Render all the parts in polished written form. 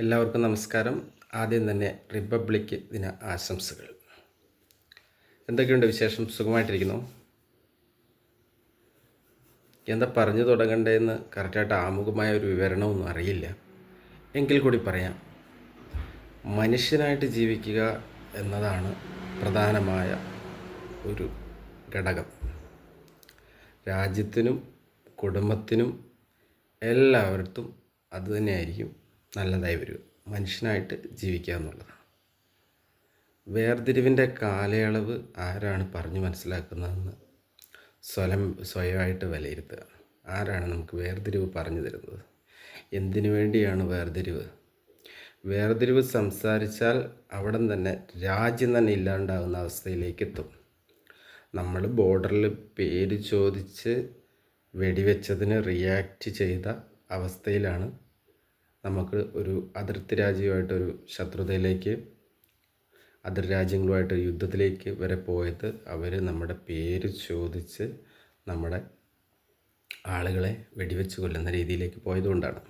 എല്ലാവർക്കും നമസ്കാരം. ആദ്യം തന്നെ റിപ്പബ്ലിക് ദിന ആശംസകൾ. എന്തൊക്കെയുണ്ട് വിശേഷം? സുഖമായിട്ടിരിക്കുന്നു? എന്താ പറഞ്ഞു തുടങ്ങണ്ടതെന്ന് കറക്റ്റായിട്ട് ആമുഖമായ ഒരു വിവരണമൊന്നും അറിയില്ല. എങ്കിൽ കൂടി പറയാം. മനുഷ്യനായിട്ട് ജീവിക്കുക എന്നതാണ് പ്രധാനമായ ഒരു ഘടകം. രാജ്യത്തിനും കുടുംബത്തിനും എല്ലാവർക്കും അതുതന്നെയായിരിക്കും നല്ലതായി വരിക. മനുഷ്യനായിട്ട് ജീവിക്കുക എന്നുള്ളതാണ്. വേർതിരിവിൻ്റെ കാലയളവ് ആരാണ് പറഞ്ഞു മനസ്സിലാക്കുന്നതെന്ന് സ്വയമായിട്ട് വിലയിരുത്തുക. ആരാണ് നമുക്ക് വേർതിരിവ് പറഞ്ഞു തരുന്നത്? എന്തിനു വേണ്ടിയാണ് വേർതിരിവ് സംസാരിച്ചാൽ അവിടെ തന്നെ രാജ്യം തന്നെ ഇല്ലാണ്ടാകുന്ന അവസ്ഥയിലേക്ക് എത്തും. നമ്മൾ ബോർഡറിൽ പേര് ചോദിച്ച് വെടിവെച്ചതിന് റിയാക്റ്റ് ചെയ്ത അവസ്ഥയിലാണ് നമുക്ക് ഒരു അതിർത്തി രാജ്യമായിട്ടൊരു ശത്രുതയിലേക്ക്, അതിർ രാജ്യങ്ങളുമായിട്ട് യുദ്ധത്തിലേക്ക് വരെ പോയത്. അവർ നമ്മുടെ പേര് ചോദിച്ച് നമ്മുടെ ആളുകളെ വെടിവെച്ച് കൊല്ലുന്ന രീതിയിലേക്ക് പോയതുകൊണ്ടാണ്.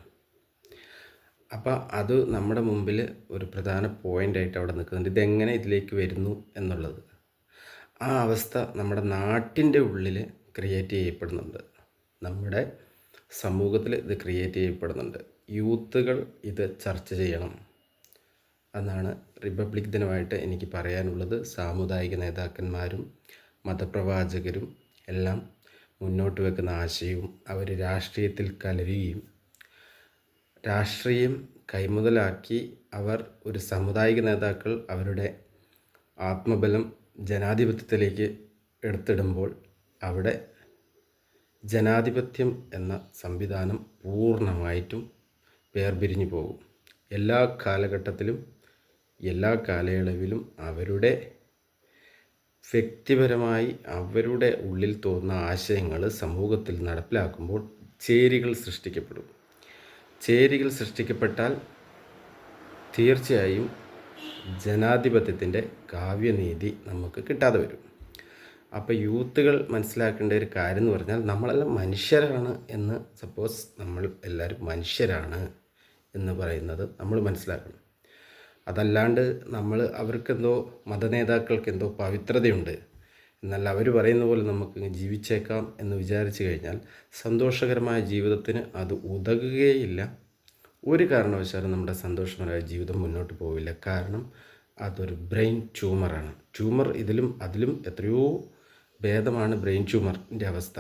അപ്പോൾ അത് നമ്മുടെ മുമ്പിൽ ഒരു പ്രധാന പോയിൻ്റായിട്ട് അവിടെ നിൽക്കുന്നുണ്ട്. ഇതെങ്ങനെ ഇതിലേക്ക് വരുന്നു എന്നുള്ളത്. ആ അവസ്ഥ നമ്മുടെ നാട്ടിൻ്റെ ഉള്ളിൽ ക്രിയേറ്റ് ചെയ്യപ്പെടുന്നുണ്ട്. നമ്മുടെ സമൂഹത്തിൽ ഇത് ക്രിയേറ്റ് ചെയ്യപ്പെടുന്നുണ്ട്. യൂത്തുകൾ ഇത് ചർച്ച ചെയ്യണം എന്നാണ് റിപ്പബ്ലിക് ദിനമായിട്ട് എനിക്ക് പറയാനുള്ളത്. സാമുദായിക നേതാക്കന്മാരും മതപ്രവാചകരും എല്ലാം മുന്നോട്ട് വെക്കുന്ന ആശയവും അവർ രാഷ്ട്രീയത്തിൽ കലരുകയും രാഷ്ട്രീയം കൈമുതലാക്കി അവർ ഒരു സാമുദായിക നേതാക്കൾ അവരുടെ ആത്മബലം ജനാധിപത്യത്തിലേക്ക് എടുത്തിടുമ്പോൾ അവിടെ ജനാധിപത്യം എന്ന സംവിധാനം പൂർണ്ണമായിട്ടും വേർപിരിഞ്ഞു പോകും. എല്ലാ കാലഘട്ടത്തിലും എല്ലാ കാലയളവിലും അവരുടെ വ്യക്തിപരമായി അവരുടെ ഉള്ളിൽ തോന്നുന്ന ആശയങ്ങൾ സമൂഹത്തിൽ നടപ്പിലാക്കുമ്പോൾ ചേരികൾ സൃഷ്ടിക്കപ്പെടും. ചേരികൾ സൃഷ്ടിക്കപ്പെട്ടാൽ തീർച്ചയായും ജനാധിപത്യത്തിൻ്റെ കാവ്യനീതി നമുക്ക് കിട്ടാതെ വരും. അപ്പോൾ യൂത്തുകൾ മനസ്സിലാക്കേണ്ട ഒരു കാര്യം എന്ന് പറഞ്ഞാൽ നമ്മളെല്ലാം മനുഷ്യരാണ് എന്ന്, സപ്പോസ് നമ്മൾ എല്ലാവരും മനുഷ്യരാണ് എന്ന് പറയുന്നത് നമ്മൾ മനസ്സിലാക്കണം. അതല്ലാണ്ട് നമ്മൾ അവർക്കെന്തോ മതനേതാക്കൾക്കെന്തോ പവിത്രതയുണ്ട്, എന്നാൽ അവർ പറയുന്ന പോലെ നമുക്ക് ജീവിച്ചേക്കാം എന്ന് വിചാരിച്ചു കഴിഞ്ഞാൽ സന്തോഷകരമായ ജീവിതത്തിന് അത് ഉതകുകയില്ല. ഒരു കാരണവശാലും നമ്മുടെ സന്തോഷകരമായ ജീവിതം മുന്നോട്ട് പോവില്ല. കാരണം അതൊരു ബ്രെയിൻ ട്യൂമറാണ്. ട്യൂമർ അതിലും എത്രയോ ഭേദമാണ് ബ്രെയിൻ ട്യൂമറിൻ്റെ അവസ്ഥ.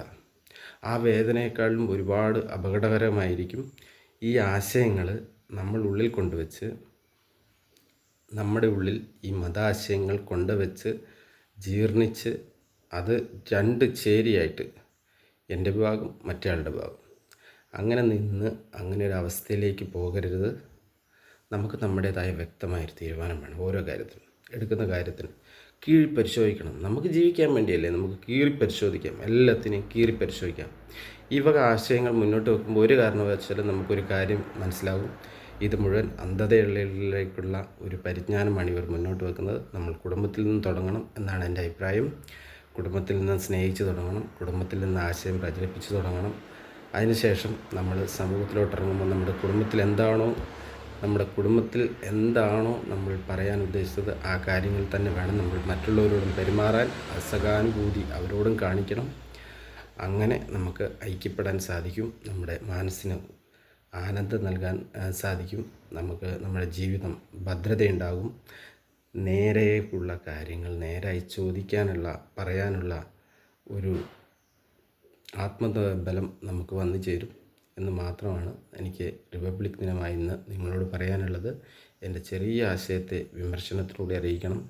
ആ വേദനയെക്കാളും ഒരുപാട് അപകടകരമായിരിക്കും ഈ ആശയങ്ങൾ നമ്മൾ ഉള്ളിൽ കൊണ്ടുവച്ച്, നമ്മുടെ ഉള്ളിൽ ഈ മതാശയങ്ങൾ കൊണ്ടുവച്ച് ജീർണിച്ച് അത് രണ്ട് ചേരിയായിട്ട്, എൻ്റെ വിഭാഗം മറ്റേ ആളുടെ വിഭാഗം, അങ്ങനെ നിന്ന് അങ്ങനെ ഒരു അവസ്ഥയിലേക്ക് പോകരുത്. നമുക്ക് നമ്മുടേതായ വ്യക്തമായൊരു തീരുമാനം വേണം. ഓരോ കാര്യത്തിനും, എടുക്കുന്ന കാര്യത്തിന് കീഴ് പരിശോധിക്കണം. നമുക്ക് ജീവിക്കാൻ വേണ്ടിയല്ലേ, നമുക്ക് കീറി പരിശോധിക്കാം, എല്ലാത്തിനെയും കീറി പരിശോധിക്കാം. ഈ വക ആശയങ്ങൾ മുന്നോട്ട് വെക്കുമ്പോൾ ഒരു കാരണവശാലും നമുക്കൊരു കാര്യം മനസ്സിലാകും. ഇത് മുഴുവൻ അന്ധതയിലേക്കുള്ള ഒരു പരിജ്ഞാനമാണ് ഇവർ മുന്നോട്ട് വെക്കുന്നത്. നമ്മൾ കുടുംബത്തിൽ നിന്ന് തുടങ്ങണം എന്നാണ് എൻ്റെ അഭിപ്രായം. കുടുംബത്തിൽ നിന്ന് സ്നേഹിച്ച് തുടങ്ങണം, കുടുംബത്തിൽ നിന്ന് ആശയം പ്രചരിപ്പിച്ച് തുടങ്ങണം. അതിനുശേഷം നമ്മൾ സമൂഹത്തിലോട്ടിറങ്ങുമ്പോൾ നമ്മുടെ കുടുംബത്തിൽ എന്താണോ നമ്മൾ പറയാൻ ഉദ്ദേശിച്ചത് ആ കാര്യങ്ങൾ തന്നെ വേണം നമ്മൾ മറ്റുള്ളവരോടും പെരുമാറാൻ. സഹാനുഭൂതി അവരോടും കാണിക്കണം. അങ്ങനെ നമുക്ക് ഐക്യപ്പെടാൻ സാധിക്കും. നമ്മുടെ മനസ്സിന് ആനന്ദം നൽകാൻ സാധിക്കും. നമുക്ക് നമ്മുടെ ജീവിതം ഭദ്രതയുണ്ടാകും. നേരെയുള്ള കാര്യങ്ങൾ നേരായി ചോദിക്കാനുള്ള, പറയാനുള്ള ഒരു ആത്മബലം നമുക്ക് വന്നു ചേരും എന്ന് മാത്രമാണ് എനിക്ക് റിപ്പബ്ലിക് ദിനമായി ഇന്ന് നിങ്ങളോട് പറയാനുള്ളത്. എൻ്റെ ചെറിയ ആശയത്തെ വിമർശനത്തിലൂടെ അറിയിക്കണം.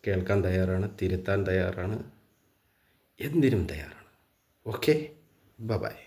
കേൾക്കാൻ തയ്യാറാണ്, തിരുത്താൻ തയ്യാറാണ്, എന്തിനും തയ്യാറാണ്. Okay, by.